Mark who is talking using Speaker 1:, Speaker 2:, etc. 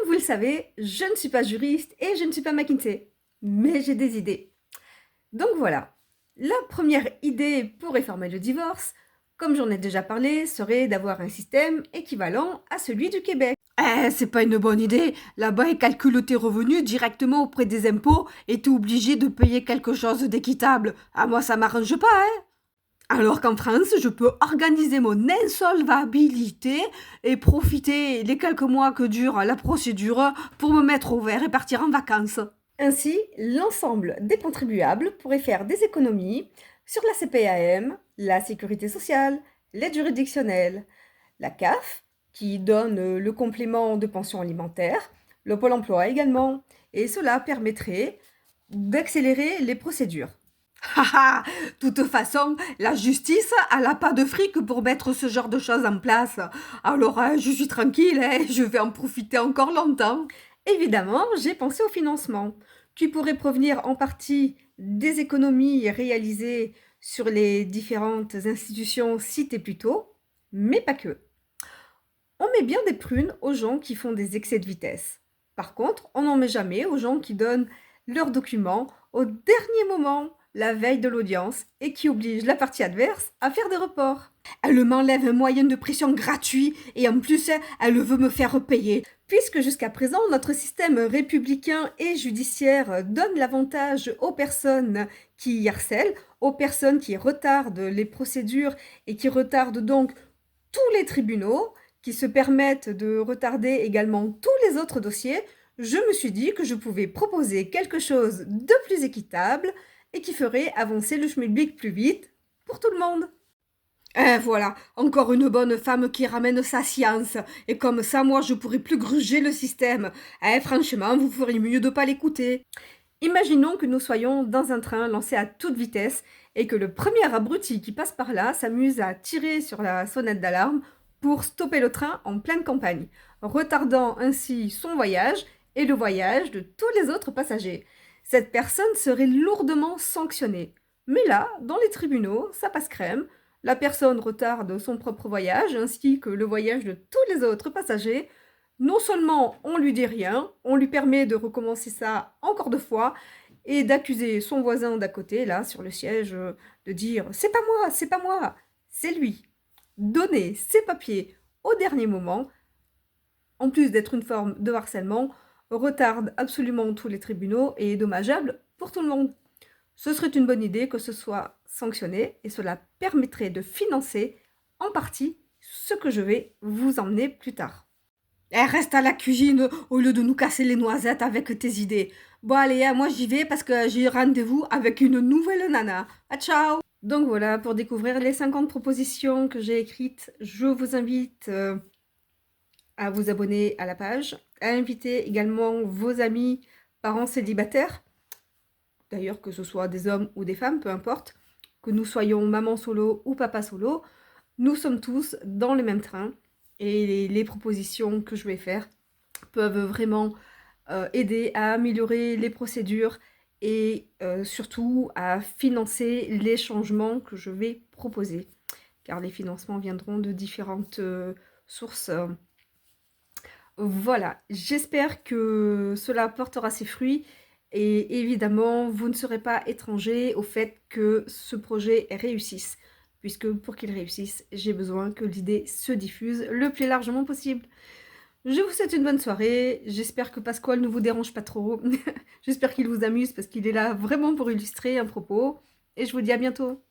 Speaker 1: Comme vous le savez, je ne suis pas juriste et je ne suis pas McKinsey, mais j'ai des idées. Donc voilà, la première idée pour réformer le divorce, comme j'en ai déjà parlé, serait d'avoir un système équivalent à celui du Québec.
Speaker 2: C'est pas une bonne idée. Là-bas, ils calculent tes revenus directement auprès des impôts et t'es obligé de payer quelque chose d'équitable. À moi, ça m'arrange pas, hein. Alors qu'en France, je peux organiser mon insolvabilité et profiter les quelques mois que dure la procédure pour me mettre au vert et partir en vacances.
Speaker 1: Ainsi, l'ensemble des contribuables pourraient faire des économies sur la CPAM, la sécurité sociale, l'aide juridictionnelle, la CAF, qui donne le complément de pension alimentaire, le Pôle emploi également, et cela permettrait d'accélérer les procédures.
Speaker 2: Haha, toute façon, la justice, elle a pas de fric pour mettre ce genre de choses en place. Alors, je suis tranquille, hein, je vais en profiter encore longtemps.
Speaker 1: Évidemment, j'ai pensé au financement, qui pourrait provenir en partie des économies réalisées sur les différentes institutions citées plus tôt, mais pas que. On met bien des prunes aux gens qui font des excès de vitesse. Par contre, on n'en met jamais aux gens qui donnent leurs documents au dernier moment, la veille de l'audience, et qui obligent la partie adverse à faire des reports.
Speaker 2: Elle m'enlève un moyen de pression gratuit et en plus, elle veut me faire payer.
Speaker 1: Puisque jusqu'à présent, notre système républicain et judiciaire donne l'avantage aux personnes qui harcèlent, aux personnes qui retardent les procédures et qui retardent donc tous les tribunaux, qui se permettent de retarder également tous les autres dossiers, je me suis dit que je pouvais proposer quelque chose de plus équitable et qui ferait avancer le schmilblick plus vite pour tout le monde.
Speaker 2: Voilà, encore une bonne femme qui ramène sa science. Et comme ça, moi, je pourrais plus gruger le système. Franchement, vous feriez mieux de pas l'écouter.
Speaker 1: Imaginons que nous soyons dans un train lancé à toute vitesse et que le premier abruti qui passe par là s'amuse à tirer sur la sonnette d'alarme pour stopper le train en pleine campagne, retardant ainsi son voyage et le voyage de tous les autres passagers. Cette personne serait lourdement sanctionnée. Mais là, dans les tribunaux, ça passe crème. La personne retarde son propre voyage ainsi que le voyage de tous les autres passagers. Non seulement on lui dit rien, on lui permet de recommencer ça encore 2 fois et d'accuser son voisin d'à côté, là, sur le siège, de dire « c'est pas moi, c'est lui ». Donner ses papiers au dernier moment, en plus d'être une forme de harcèlement, retarde absolument tous les tribunaux et est dommageable pour tout le monde. Ce serait une bonne idée que ce soit sanctionné et cela permettrait de financer en partie ce que je vais vous emmener plus tard.
Speaker 2: Elle reste à la cuisine au lieu de nous casser les noisettes avec tes idées. Bon, allez, moi j'y vais parce que j'ai rendez-vous avec une nouvelle nana. Ah, ciao!
Speaker 1: Donc voilà, pour découvrir les 50 propositions que j'ai écrites, je vous invite à vous abonner à la page, à inviter également vos amis, parents célibataires, d'ailleurs que ce soit des hommes ou des femmes, peu importe, que nous soyons maman solo ou papa solo, nous sommes tous dans le même train et les propositions que je vais faire peuvent vraiment aider à améliorer les procédures et surtout à financer les changements que je vais proposer. Car les financements viendront de différentes sources. Voilà, j'espère que cela portera ses fruits et évidemment, vous ne serez pas étranger au fait que ce projet réussisse. Puisque pour qu'il réussisse, j'ai besoin que l'idée se diffuse le plus largement possible. Je vous souhaite une bonne soirée, j'espère que Pasquale ne vous dérange pas trop, j'espère qu'il vous amuse parce qu'il est là vraiment pour illustrer un propos, et je vous dis à bientôt.